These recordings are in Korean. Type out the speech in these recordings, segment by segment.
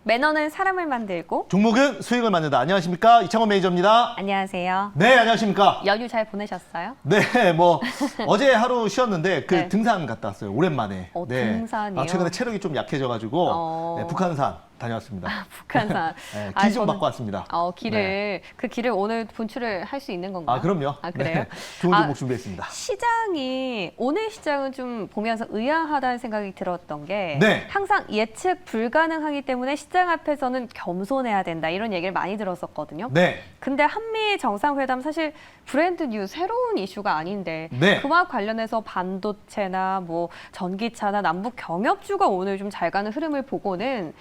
매너는 사람을 만들고. 종목은 수익을 만든다. 안녕하십니까? 이창원 매니저입니다. 안녕하세요. 네, 안녕하십니까? 연휴 잘 보내셨어요? 네, 어제 하루 쉬었는데 네. 등산 갔다 왔어요. 오랜만에. 네. 등산이요? 최근에 체력이 좀 약해져가지고 네, 북한산 다녀왔습니다. 북한산. 네, 길 좀 받고 왔습니다. 그 길을 오늘 분출을 할 수 있는 건가요? 그럼요. 그래요? 네, 좋은 종목 준비했습니다. 오늘 시장은 좀 보면서 의아하다는 생각이 들었던 게 네. 항상 예측 불가능하기 때문에 시장 앞에서는 겸손해야 된다 이런 얘기를 많이 들었었거든요. 네. 근데 한미 정상회담 사실 브랜드 뉴 새로운 이슈가 아닌데 네. 그와 관련해서 반도체나 뭐 전기차나 남북 경협주가 오늘 좀 잘 가는 흐름을 보고는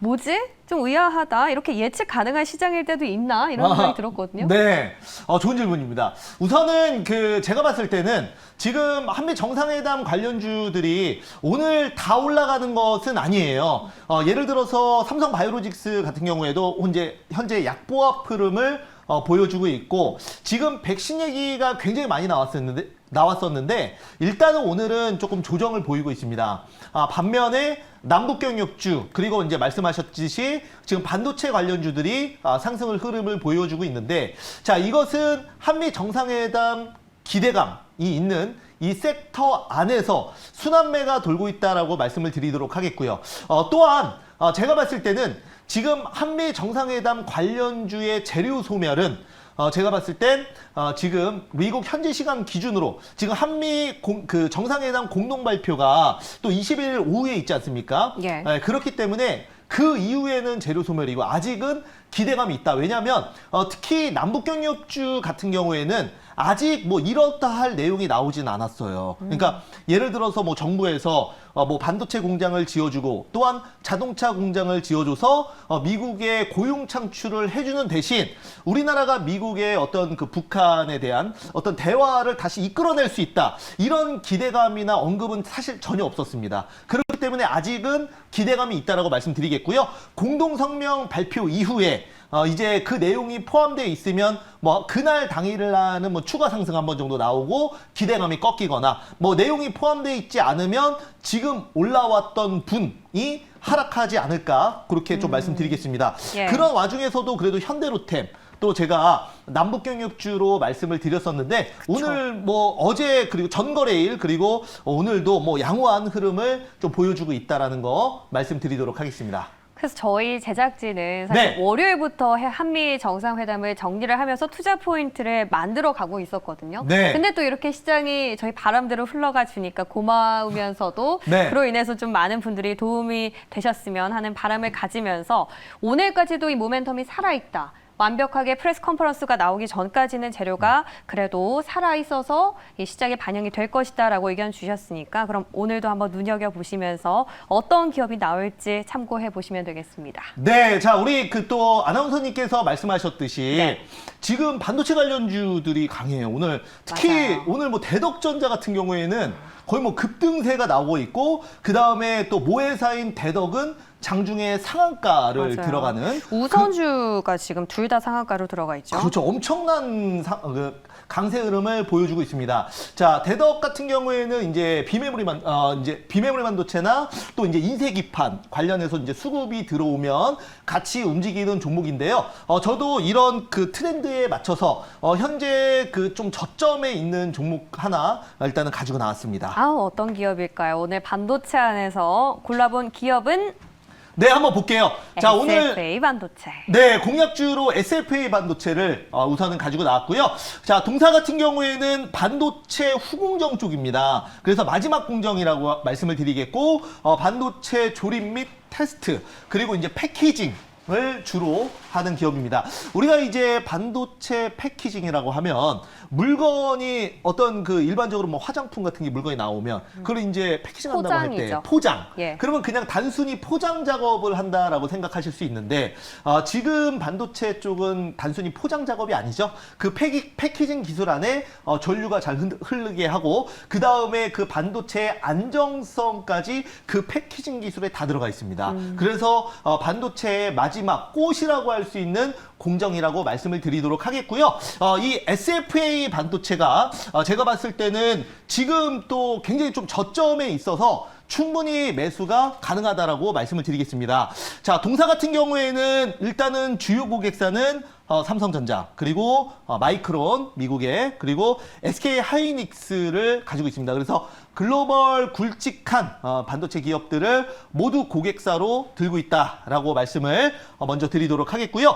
뭐지? 좀 의아하다. 이렇게 예측 가능한 시장일 때도 있나? 이런 생각이 들었거든요. 네. 좋은 질문입니다. 우선은 제가 봤을 때는 지금 한미 정상회담 관련주들이 오늘 다 올라가는 것은 아니에요. 예를 들어서 삼성바이오로직스 같은 경우에도 현재 약보합 흐름을 보여주고 있고 지금 백신 얘기가 굉장히 많이 나왔었는데 일단은 오늘은 조금 조정을 보이고 있습니다. 반면에 남북경협주 그리고 이제 말씀하셨듯이 지금 반도체 관련주들이 상승을 흐름을 보여주고 있는데 자 이것은 한미 정상회담 기대감이 있는 이 섹터 안에서 순환매가 돌고 있다라고 말씀을 드리도록 하겠고요. 또한 제가 봤을 때는 지금 한미 정상회담 관련주의 재료 소멸은 제가 봤을 땐 지금 미국 현지 시간 기준으로 지금 한미 정상회담 공동 발표가 또 21일 오후에 있지 않습니까? 예. 그렇기 때문에 그 이후에는 재료 소멸이고 아직은 기대감이 있다. 왜냐하면 특히 남북경협주 같은 경우에는 아직 이렇다 할 내용이 나오진 않았어요. 그러니까 예를 들어서 정부에서 반도체 공장을 지어주고 또한 자동차 공장을 지어줘서 미국의 고용 창출을 해주는 대신 우리나라가 미국의 어떤 북한에 대한 어떤 대화를 다시 이끌어낼 수 있다. 이런 기대감이나 언급은 사실 전혀 없었습니다. 그렇기 때문에 아직은 기대감이 있다라고 말씀드리겠고요. 공동성명 발표 이후에 이제 그 내용이 포함되어 있으면 그날 당일날은 추가 상승 한 번 정도 나오고 기대감이 꺾이거나 내용이 포함되어 있지 않으면 지금 올라왔던 분이 하락하지 않을까 그렇게 좀 말씀드리겠습니다. 예. 그런 와중에서도 그래도 현대로템 또 제가 남북경협주로 말씀을 드렸었는데 오늘 어제 그리고 전거래일 그리고 오늘도 양호한 흐름을 좀 보여주고 있다라는 거 말씀드리도록 하겠습니다. 그래서 저희 제작진은 사실 네. 월요일부터 한미 정상회담을 정리를 하면서 투자 포인트를 만들어 가고 있었거든요. 네. 근데 또 이렇게 시장이 저희 바람대로 흘러가 주니까 고마우면서도 네. 그로 인해서 좀 많은 분들이 도움이 되셨으면 하는 바람을 가지면서 오늘까지도 이 모멘텀이 살아있다. 완벽하게 프레스 컨퍼런스가 나오기 전까지는 재료가 그래도 살아있어서 이 시장에 반영이 될 것이다라고 의견 주셨으니까 그럼 오늘도 한번 눈여겨보시면서 어떤 기업이 나올지 참고해 보시면 되겠습니다. 네, 자 우리 또 아나운서님께서 말씀하셨듯이 네. 지금 반도체 관련주들이 강해요. 오늘 특히 맞아요. 오늘 대덕전자 같은 경우에는 거의 급등세가 나오고 있고 그 다음에 또 모회사인 대덕은 장중에 상한가를 맞아요. 들어가는 우선주가 지금 둘 다 상한가로 들어가 있죠. 그렇죠. 엄청난 강세 흐름을 보여주고 있습니다. 자, 대덕 같은 경우에는 이제 비메모리 반도체나 또 이제 인쇄기판 관련해서 이제 수급이 들어오면 같이 움직이는 종목인데요. 저도 이런 트렌드에 맞춰서 현재 좀 저점에 있는 종목 하나 일단은 가지고 나왔습니다. 어떤 기업일까요? 오늘 반도체 안에서 골라본 기업은 네, 한번 볼게요. 자, SFA 반도체. 네, 공약주로 SFA 반도체를 우선은 가지고 나왔고요. 자, 동사 같은 경우에는 반도체 후공정 쪽입니다. 그래서 마지막 공정이라고 말씀을 드리겠고, 반도체 조립 및 테스트, 그리고 이제 패키징. 을 주로 하는 기업입니다. 우리가 이제 반도체 패키징이라고 하면 물건이 어떤 일반적으로 화장품 같은 게 물건이 나오면 그걸 이제 패키징 한다고 할 때 포장이죠. 포장. 예. 그러면 그냥 단순히 포장 작업을 한다라고 생각하실 수 있는데 지금 반도체 쪽은 단순히 포장 작업이 아니죠. 패키징 기술 안에 전류가 잘 흐르게 하고 그 다음에 그 반도체의 안정성까지 그 패키징 기술에 다 들어가 있습니다. 그래서 반도체의 마지막 꽃이라고 할 수 있는 공정이라고 말씀을 드리도록 하겠고요. 이 SFA 반도체가 제가 봤을 때는 지금 또 굉장히 좀 저점에 있어서 충분히 매수가 가능하다라고 말씀을 드리겠습니다. 자, 동사 같은 경우에는 일단은 주요 고객사는 삼성전자, 그리고 마이크론, 미국의, 그리고 SK 하이닉스를 가지고 있습니다. 그래서 글로벌 굵직한 반도체 기업들을 모두 고객사로 들고 있다라고 말씀을 먼저 드리도록 하겠고요.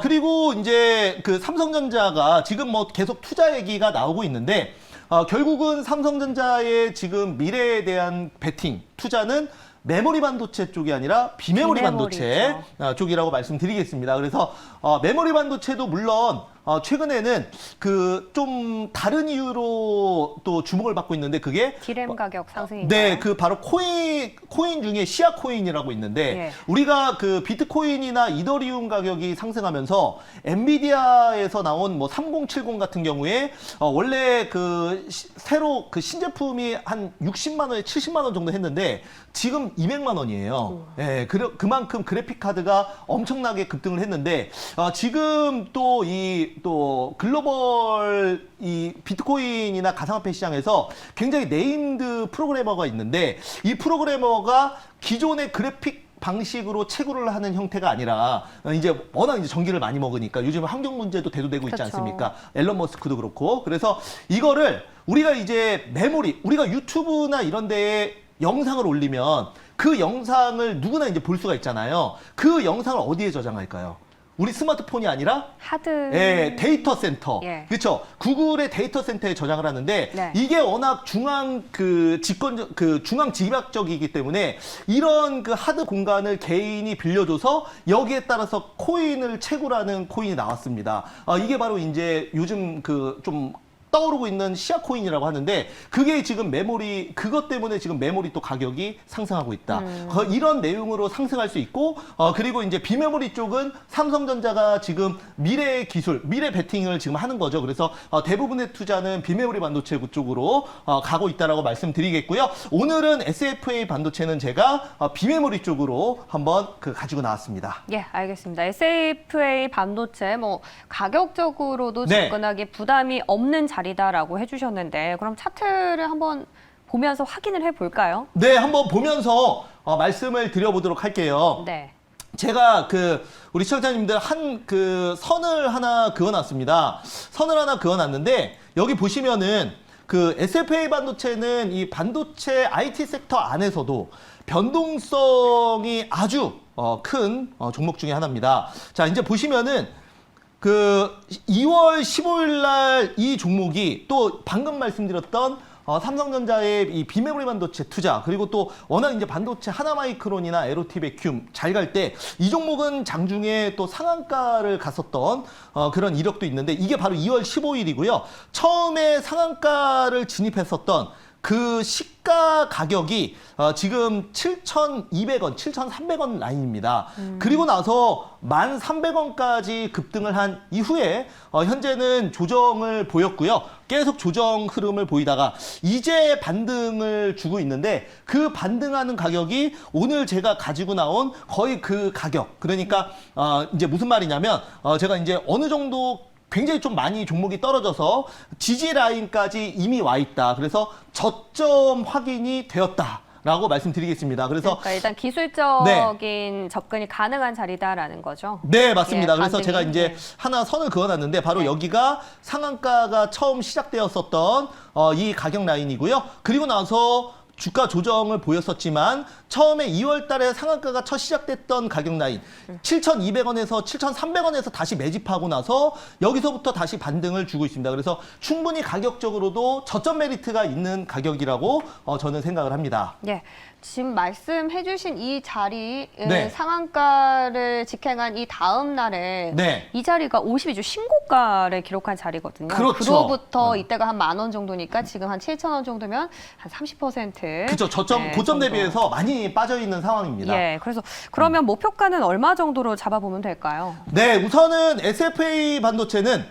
그리고 이제 그 삼성전자가 지금 뭐 계속 투자 얘기가 나오고 있는데 결국은 삼성전자의 지금 미래에 대한 베팅, 투자는 메모리 반도체 쪽이 아니라 비메모리 반도체 쪽이라고 말씀드리겠습니다. 그래서 메모리 반도체도 물론 최근에는 그 좀 다른 이유로 또 주목을 받고 있는데 그게 디램 가격 상승인가요? 네, 그 바로 코인 중에 시아 코인이라고 있는데 예. 우리가 그 비트코인이나 이더리움 가격이 상승하면서 엔비디아에서 나온 뭐 3070 같은 경우에 원래 그 새로 그 신제품이 한 60만 원에 70만 원 정도 했는데 지금 200만 원이에요. 예, 그만큼 그래픽 카드가 엄청나게 급등을 했는데 지금 또 또 글로벌 이 비트코인이나 가상화폐 시장에서 굉장히 네임드 프로그래머가 있는데 이 프로그래머가 기존의 그래픽 방식으로 채굴을 하는 형태가 아니라 이제 워낙 이제 전기를 많이 먹으니까 요즘 환경 문제도 대두되고 있지 그렇죠. 않습니까? 앨런 머스크도 그렇고. 그래서 이거를 우리가 이제 메모리, 우리가 유튜브나 이런 데에 영상을 올리면 그 영상을 누구나 이제 볼 수가 있잖아요. 그 영상을 어디에 저장할까요? 우리 스마트폰이 아니라 하드. 예, 데이터 센터. 예. 그렇죠. 구글의 데이터 센터에 저장을 하는데 네. 이게 워낙 중앙 중앙 집약적이기 때문에 이런 그 하드 공간을 개인이 빌려줘서 여기에 따라서 코인을 채굴하는 코인이 나왔습니다. 이게 바로 이제 요즘 그 좀 떠오르고 있는 시아 코인이라고 하는데 그게 지금 메모리 그것 때문에 지금 메모리 또 가격이 상승하고 있다. 이런 내용으로 상승할 수 있고 그리고 이제 비메모리 쪽은 삼성전자가 지금 미래 기술, 미래 베팅을 지금 하는 거죠. 그래서 대부분의 투자는 비메모리 반도체 쪽으로 가고 있다라고 말씀드리겠고요. 오늘은 SFA 반도체는 제가 비메모리 쪽으로 한번 가지고 나왔습니다. 예, 알겠습니다. SFA 반도체 뭐 가격적으로도 네. 접근하기 부담이 없는 자리다라고 해주셨는데 그럼 차트를 한번 보면서 확인을 해볼까요? 네, 한번 보면서 말씀을 드려보도록 할게요. 네. 제가 우리 시청자님들 선을 하나 그어놨습니다. 선을 하나 그어놨는데 여기 보시면은 그 SFA 반도체는 이 반도체 IT 섹터 안에서도 변동성이 아주 큰 종목 중에 하나입니다. 자, 이제 보시면은 2월 15일 날 이 종목이 또 방금 말씀드렸던 삼성전자의 이 비메모리 반도체 투자 그리고 또 워낙 이제 반도체 하나마이크론이나 에로티 베큐um 잘 갈 때 이 종목은 장중에 또 상한가를 갔었던 그런 이력도 있는데 이게 바로 2월 15일이고요. 처음에 상한가를 진입했었던 그 시가 가격이 지금 7,200원, 7,300원 라인입니다. 그리고 나서 1,300원까지 급등을 한 이후에 현재는 조정을 보였고요. 계속 조정 흐름을 보이다가 이제 반등을 주고 있는데 그 반등하는 가격이 오늘 제가 가지고 나온 거의 그 가격. 그러니까 이제 무슨 말이냐면 제가 이제 어느 정도 굉장히 좀 많이 종목이 떨어져서 지지 라인까지 이미 와 있다. 그래서 저점 확인이 되었다라고 말씀드리겠습니다. 그래서 그러니까 일단 기술적인 접근이 가능한 자리다라는 거죠. 네, 맞습니다. 예, 그래서 제가 반등이. 이제 네. 하나 선을 그어놨는데 바로 네. 여기가 상한가가 처음 시작되었었던 이 가격 라인이고요. 그리고 나서 주가 조정을 보였었지만 처음에 2월 달에 상한가가 첫 시작됐던 가격 라인 7,200원에서 7,300원에서 다시 매집하고 나서 여기서부터 다시 반등을 주고 있습니다. 그래서 충분히 가격적으로도 저점 메리트가 있는 가격이라고 저는 생각을 합니다. 예. 지금 말씀해주신 이 자리 네. 상한가를 직행한 이 다음 날에 네. 이 자리가 52주 신고가를 기록한 자리거든요. 그렇죠. 그로부터 이때가 한 10,000원 정도니까 지금 한 7,000원 정도면 한 30%. 그렇죠. 저점 네, 고점 정도. 대비해서 많이 빠져 있는 상황입니다. 예. 그래서 그러면 목표가는 얼마 정도로 잡아보면 될까요? 네, 우선은 SFA 반도체는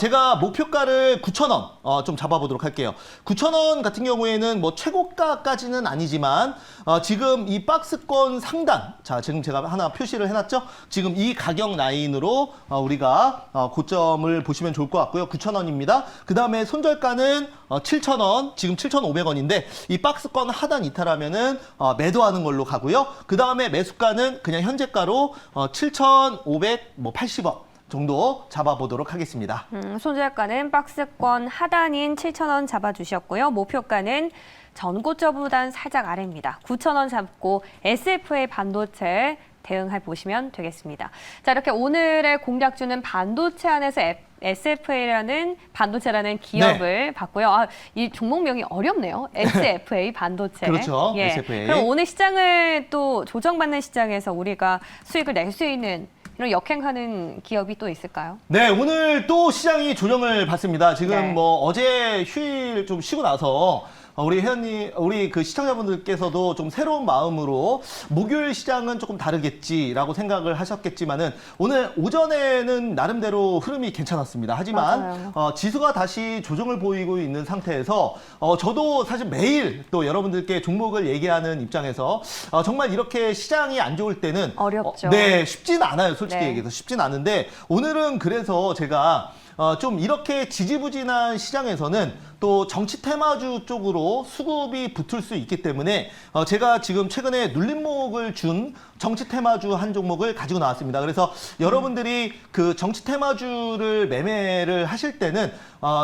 제가 목표가를 9,000원 좀 잡아보도록 할게요. 9,000원 같은 경우에는 뭐 최고가까지는 아니지만 지금 이 박스권 상단, 자, 지금 제가 하나 표시를 해놨죠? 지금 이 가격 라인으로 우리가 고점을 보시면 좋을 것 같고요. 9,000원입니다. 그 다음에 손절가는 7,000원, 지금 7,500원인데 이 박스권 하단 이탈하면은 매도하는 걸로 가고요. 그 다음에 매수가는 그냥 현재가로 7,580원. 정도 잡아보도록 하겠습니다. 손절가는 박스권 하단인 7,000원 잡아주셨고요. 목표가는 전고점보단 살짝 아래입니다. 9,000원 잡고 SFA 반도체 대응해 보시면 되겠습니다. 자, 이렇게 오늘의 공략주는 반도체 안에서 SFA라는 반도체라는 기업을 봤고요. 이 종목명이 어렵네요. SFA 반도체. 그렇죠. 예. SFA. 그럼 오늘 시장을 또 조정받는 시장에서 우리가 수익을 낼 수 있는 이런 역행하는 기업이 또 있을까요? 네, 오늘 또 시장이 조정을 받습니다. 지금 네. 뭐 어제 휴일 좀 쉬고 나서 우리 회원님, 우리 그 시청자분들께서도 좀 새로운 마음으로 목요일 시장은 조금 다르겠지라고 생각을 하셨겠지만은 오늘 오전에는 나름대로 흐름이 괜찮았습니다. 하지만 지수가 다시 조정을 보이고 있는 상태에서 저도 사실 매일 또 여러분들께 종목을 얘기하는 입장에서 정말 이렇게 시장이 안 좋을 때는 어렵죠. 네, 쉽진 않아요. 솔직히 네. 얘기해서 쉽진 않은데 오늘은 그래서 제가 좀 이렇게 지지부진한 시장에서는 또 정치 테마주 쪽으로 수급이 붙을 수 있기 때문에 제가 지금 최근에 눌림목을 준 정치 테마주 한 종목을 가지고 나왔습니다. 그래서 여러분들이 그 정치 테마주를 매매를 하실 때는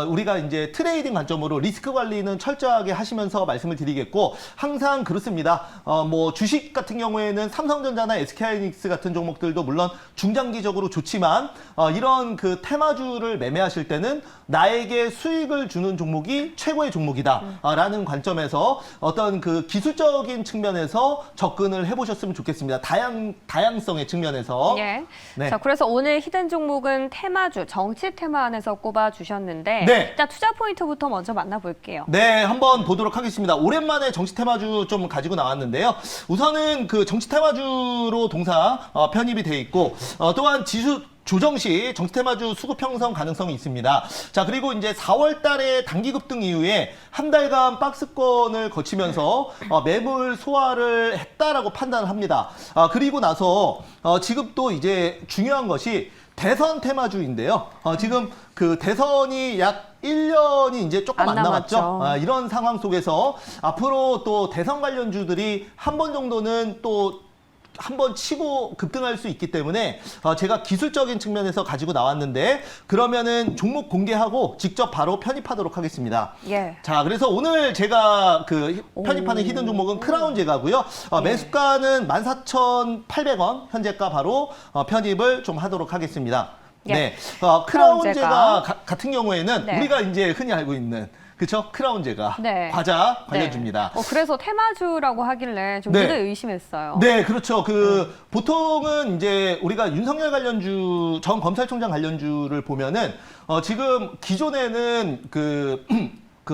우리가 이제 트레이딩 관점으로 리스크 관리는 철저하게 하시면서 말씀을 드리겠고 항상 그렇습니다. 뭐 주식 같은 경우에는 삼성전자나 SK하이닉스 같은 종목들도 물론 중장기적으로 좋지만 이런 그 테마주를 매매하실 때는 나에게 수익을 주는 종목이 최고의 종목이다라는 관점에서 어떤 그 기술적인 측면에서 접근을 해보셨으면 좋겠습니다. 다양성의 측면에서. 예. 네. 자, 그래서 오늘 히든 종목은 테마주, 정치 테마 안에서 꼽아주셨는데 네. 일단 투자 포인트부터 먼저 만나볼게요. 네, 한번 보도록 하겠습니다. 오랜만에 정치 테마주 좀 가지고 나왔는데요. 우선은 그 정치 테마주로 동사 편입이 돼 있고 또한 지수 조정 시 정치 테마주 수급 형성 가능성이 있습니다. 자, 그리고 이제 4월 달에 단기 급등 이후에 한 달간 박스권을 거치면서 매물 소화를 했다라고 판단을 합니다. 그리고 나서 지금 또 이제 중요한 것이 대선 테마주인데요. 지금 그 대선이 약 1년이 이제 조금 안 남았죠. 이런 상황 속에서 앞으로 또 대선 관련주들이 한 번 정도는 또 한번 치고 급등할 수 있기 때문에 제가 기술적인 측면에서 가지고 나왔는데 그러면은 종목 공개하고 직접 바로 편입하도록 하겠습니다. 예. 자, 그래서 오늘 제가 그 편입하는 히든 종목은 크라운 제가고요. 매수가는 14,800원 현재가 바로 편입을 좀 하도록 하겠습니다. 예. 네, 크라운 제가. 제가 같은 경우에는 네. 우리가 이제 흔히 알고 있는 그쵸? 크라운 제가 네. 과자 관련주입니다. 네. 그래서 테마주라고 하길래 좀 네. 무대 의심했어요. 네, 그렇죠. 보통은 이제 우리가 윤석열 관련주, 전 검찰총장 관련주를 보면은, 지금 기존에는 그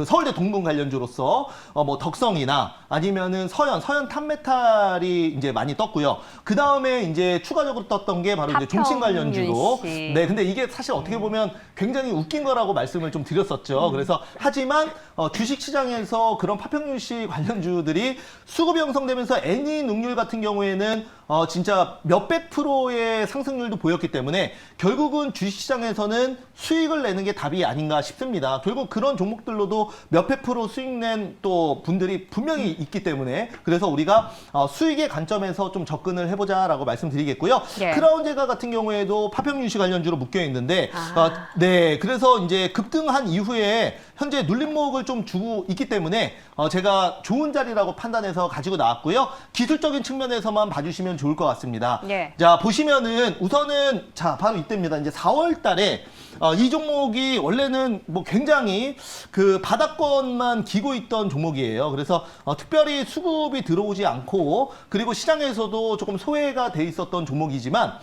서울대 동문 관련주로서 뭐 덕성이나 아니면은 서현 탄메탈이 이제 많이 떴고요. 그 다음에 이제 추가적으로 떴던 게 바로 이제 종신 관련주로. 네, 근데 이게 사실 어떻게 보면 굉장히 웃긴 거라고 말씀을 좀 드렸었죠. 그래서 하지만 주식 시장에서 그런 파평윤 씨 관련주들이 수급이 형성되면서 애니눅률 같은 경우에는 진짜 몇백 프로의 상승률도 보였기 때문에 결국은 주식시장에서는 수익을 내는 게 답이 아닌가 싶습니다. 결국 그런 종목들로도 몇백 프로 수익 낸 또 분들이 분명히 있기 때문에 그래서 우리가 수익의 관점에서 좀 접근을 해보자라고 말씀드리겠고요. 예. 크라운 제가 같은 경우에도 파평윤씨 관련주로 묶여 있는데 네, 그래서 이제 급등한 이후에 현재 눌림목을 좀 주고 있기 때문에 제가 좋은 자리라고 판단해서 가지고 나왔고요. 기술적인 측면에서만 봐주시면 좋을 것 같습니다. 예. 자, 보시면은 우선은 자, 바로 이때입니다. 이제 4월 달에 이 종목이 원래는 뭐 굉장히 그 바닥권만 기고 있던 종목이에요. 그래서 특별히 수급이 들어오지 않고 그리고 시장에서도 조금 소외가 돼 있었던 종목이지만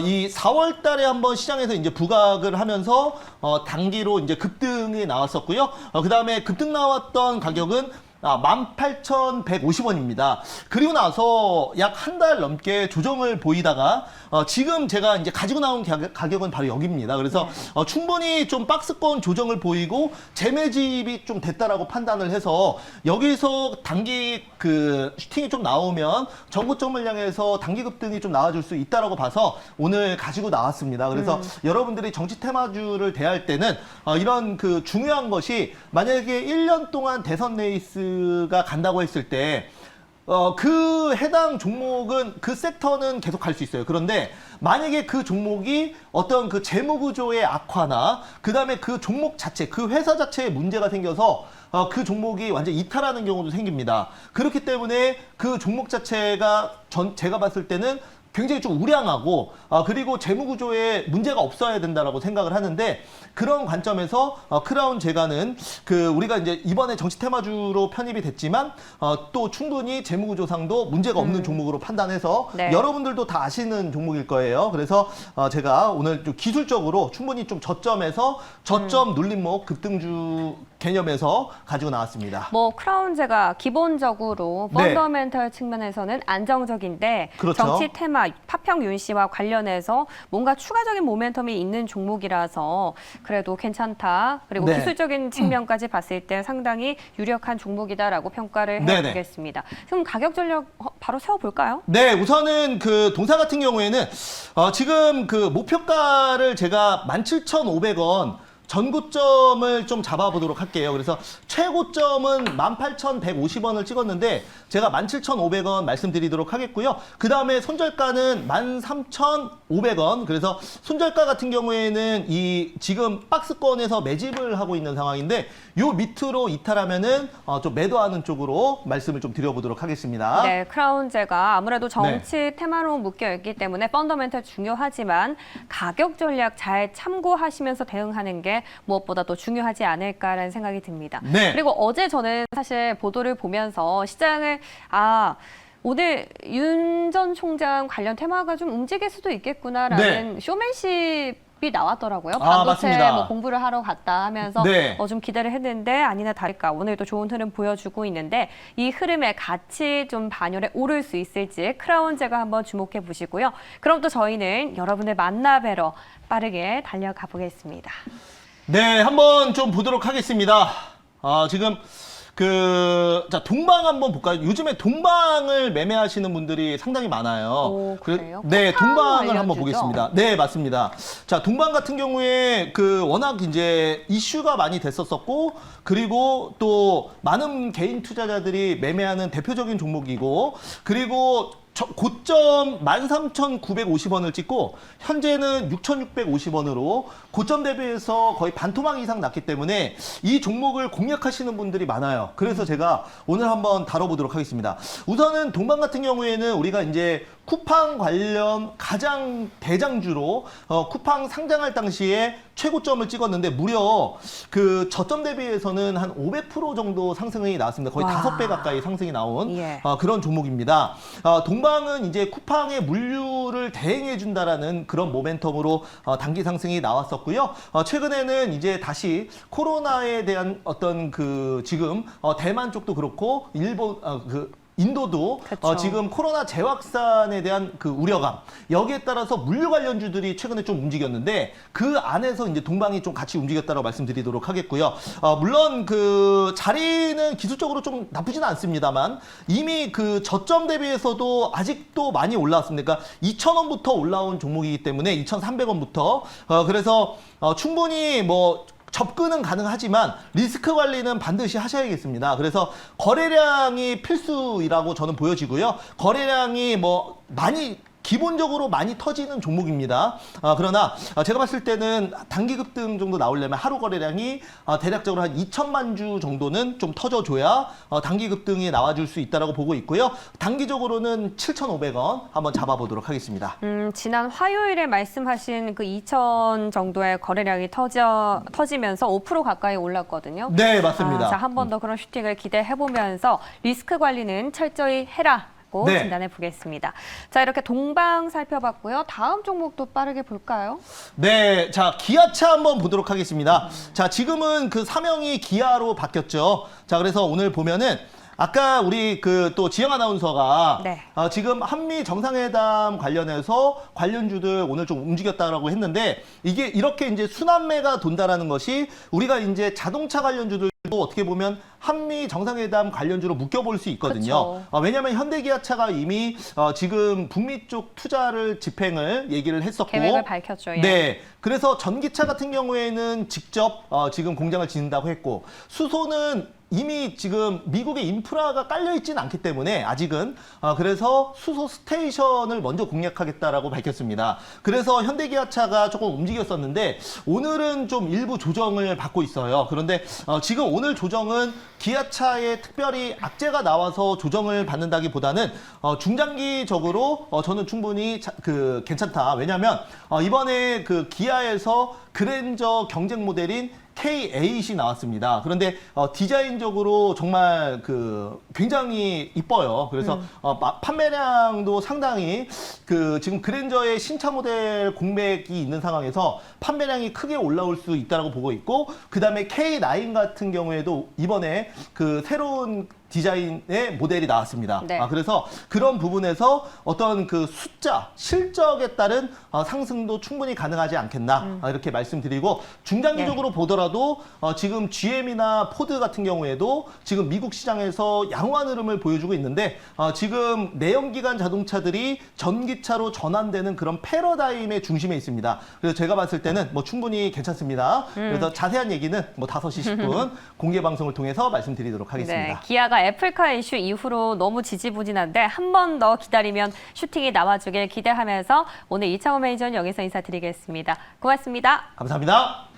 이 4월 달에 한번 시장에서 이제 부각을 하면서 단기로 이제 급등이 나왔었고요. 그 다음에 급등 나왔던 가격은 18,150원입니다. 그리고 나서 약 한 달 넘게 조정을 보이다가 지금 제가 이제 가지고 나온 가격은 바로 여기입니다. 그래서 충분히 좀 박스권 조정을 보이고 재매집이 좀 됐다라고 판단을 해서 여기서 단기 그 슈팅이 좀 나오면 전고점을 향해서 단기 급등이 좀 나와줄 수 있다라고 봐서 오늘 가지고 나왔습니다. 그래서 여러분들이 정치 테마주를 대할 때는 이런 그 중요한 것이 만약에 1년 동안 대선 레이스가 간다고 했을 때 그 해당 종목은 그 섹터는 계속 갈 수 있어요. 그런데 만약에 그 종목이 어떤 그 재무 구조의 악화나 그다음에 그 종목 자체, 그 회사 자체에 문제가 생겨서 그 종목이 완전 이탈하는 경우도 생깁니다. 그렇기 때문에 그 종목 자체가 제가 봤을 때는 굉장히 좀 우량하고 그리고 재무 구조에 문제가 없어야 된다라고 생각을 하는데 그런 관점에서 크라운 제가는 그 우리가 이제 이번에 정치 테마주로 편입이 됐지만 또 충분히 재무 구조상도 문제가 없는 종목으로 판단해서 네. 여러분들도 다 아시는 종목일 거예요. 그래서 제가 오늘 좀 기술적으로 충분히 좀 저점에서 저점 눌림목 급등주 개념에서 가지고 나왔습니다. 뭐 크라운제가 기본적으로 네. 펀더멘털 측면에서는 안정적인데 그렇죠. 정치 테마 파평 윤 씨와 관련해서 뭔가 추가적인 모멘텀이 있는 종목이라서 그래도 괜찮다. 그리고 네. 기술적인 측면까지 봤을 때 상당히 유력한 종목이다라고 평가를 네네. 해보겠습니다. 그럼 가격 전략 바로 세워볼까요? 네, 우선은 그 동사 같은 경우에는 지금 그 목표가를 제가 17,500원 전고점을 좀 잡아보도록 할게요. 그래서 최고점은 18,150원을 찍었는데 제가 17,500원 말씀드리도록 하겠고요. 그 다음에 손절가는 13,500원. 그래서 손절가 같은 경우에는 이 지금 박스권에서 매집을 하고 있는 상황인데 요 밑으로 이탈하면은 좀 매도하는 쪽으로 말씀을 좀 드려보도록 하겠습니다. 네, 크라운제가 아무래도 정치 테마로 묶여있기 때문에 펀더멘털 중요하지만 가격 전략 잘 참고하시면서 대응하는 게 무엇보다 도 중요하지 않을까라는 생각이 듭니다. 네. 그리고 어제 저는 사실 보도를 보면서 시장을 오늘 윤 전 총장 관련 테마가 좀 움직일 수도 있겠구나라는 쇼맨십이 나왔더라고요. 반도체 맞습니다. 뭐 공부를 하러 갔다 하면서 네. 좀 기대를 했는데 아니나 다를까 오늘도 좋은 흐름 보여주고 있는데 이 흐름에 같이 좀 반열에 오를 수 있을지 크라운제가 한번 주목해 보시고요. 그럼 또 저희는 여러분을 만나 뵈러 빠르게 달려가 보겠습니다. 네, 한번 좀 보도록 하겠습니다. 지금 자, 동방 한번 볼까요? 요즘에 동방을 매매하시는 분들이 상당히 많아요. 오, 그래요? 네, 쿠팡 동방을 한번 관련주죠? 보겠습니다. 네, 맞습니다. 자, 동방 같은 경우에 그 워낙 이제 이슈가 많이 됐었었고, 그리고 또 많은 개인 투자자들이 매매하는 대표적인 종목이고, 그리고 고점 13,950원을 찍고 현재는 6,650원으로 고점 대비해서 거의 반토막 이상 났기 때문에 이 종목을 공략하시는 분들이 많아요. 그래서 제가 오늘 한번 다뤄보도록 하겠습니다. 우선은 동방 같은 경우에는 우리가 이제 쿠팡 관련 가장 대장주로 쿠팡 상장할 당시에 최고점을 찍었는데 무려 그 저점 대비해서는 한 500% 정도 상승이 나왔습니다. 거의 와. 5배 가까이 상승이 나온 예. 그런 종목입니다. 동방은 이제 쿠팡의 물류를 대행해 준다라는 그런 모멘텀으로 단기 상승이 나왔었고요. 최근에는 이제 다시 코로나에 대한 어떤 그 지금 대만 쪽도 그렇고 일본 인도도 그쵸. 지금 코로나 재확산에 대한 그 우려감 여기에 따라서 물류 관련주들이 최근에 좀 움직였는데 그 안에서 이제 동방이 좀 같이 움직였다고 말씀드리도록 하겠고요. 물론 그 자리는 기술적으로 좀 나쁘지는 않습니다만 이미 그 저점 대비해서도 아직도 많이 올라왔습니다. 그러니까 2,000원부터 올라온 종목이기 때문에 2,300원부터 그래서 충분히 뭐 접근은 가능하지만 리스크 관리는 반드시 하셔야겠습니다. 그래서 거래량이 필수이라고 저는 보여지고요. 거래량이 뭐 기본적으로 많이 터지는 종목입니다. 그러나 제가 봤을 때는 단기 급등 정도 나오려면 하루 거래량이 대략적으로 한 2천만 주 정도는 좀 터져줘야 단기 급등이 나와줄 수 있다고 보고 있고요. 단기적으로는 7,500원 한번 잡아보도록 하겠습니다. 지난 화요일에 말씀하신 그 2천 정도의 거래량이 터지면서 5% 가까이 올랐거든요. 네, 맞습니다. 자, 한 번 더 그런 슈팅을 기대해보면서 리스크 관리는 철저히 해라. 갖고 네. 진단해 보겠습니다. 자, 이렇게 동방 살펴봤고요. 다음 종목도 빠르게 볼까요? 네, 자, 기아차 한번 보도록 하겠습니다. 자, 지금은 그 사명이 기아로 바뀌었죠. 자, 그래서 오늘 보면은 아까 우리 그 또 지영 아나운서가 네. 지금 한미 정상회담 관련해서 관련주들 오늘 좀 움직였다라고 했는데 이게 이렇게 이제 순환매가 돈다라는 것이 우리가 이제 자동차 관련주들도 어떻게 보면 한미 정상회담 관련주로 묶여볼 수 있거든요. 그쵸. 왜냐하면 현대기아차가 이미 지금 북미 쪽 투자를 집행을 얘기를 했었고 계획을 밝혔죠. 예. 네. 그래서 전기차 같은 경우에는 직접 지금 공장을 짓는다고 했고 수소는 이미 지금 미국의 인프라가 깔려 있지는 않기 때문에 아직은 그래서 수소 스테이션을 먼저 공략하겠다라고 밝혔습니다. 그래서 현대기아차가 조금 움직였었는데 오늘은 좀 일부 조정을 받고 있어요. 그런데 지금 오늘 조정은 기아차에 특별히 악재가 나와서 조정을 받는다기보다는 중장기적으로 저는 충분히 괜찮다. 왜냐하면 이번에 그 기아에서 그랜저 경쟁 모델인 K8이 나왔습니다. 그런데 디자인적으로 정말 굉장히 이뻐요. 그래서 판매량도 상당히 지금 그랜저의 신차 모델 공백이 있는 상황에서 판매량이 크게 올라올 수 있다고 보고 있고 그다음에 K9 같은 경우에도 이번에 새로운 디자인의 모델이 나왔습니다. 네. 그래서 그런 부분에서 어떤 숫자, 실적에 따른 상승도 충분히 가능하지 않겠나 이렇게 말씀드리고 중장기적으로 보더라도 지금 GM이나 포드 같은 경우에도 지금 미국 시장에서 양호한 흐름을 보여주고 있는데 지금 내연기관 자동차들이 전기차로 전환되는 그런 패러다임의 중심에 있습니다. 그래서 제가 봤을 때는 뭐 충분히 괜찮습니다. 그래서 자세한 얘기는 뭐 5시 10분 공개 방송을 통해서 말씀드리도록 하겠습니다. 네, 기아가 애플카 이슈 이후로 너무 지지부진한데 한 번 더 기다리면 슈팅이 나와주길 기대하면서 오늘 이창호 매니저는 여기서 인사드리겠습니다. 고맙습니다. 감사합니다.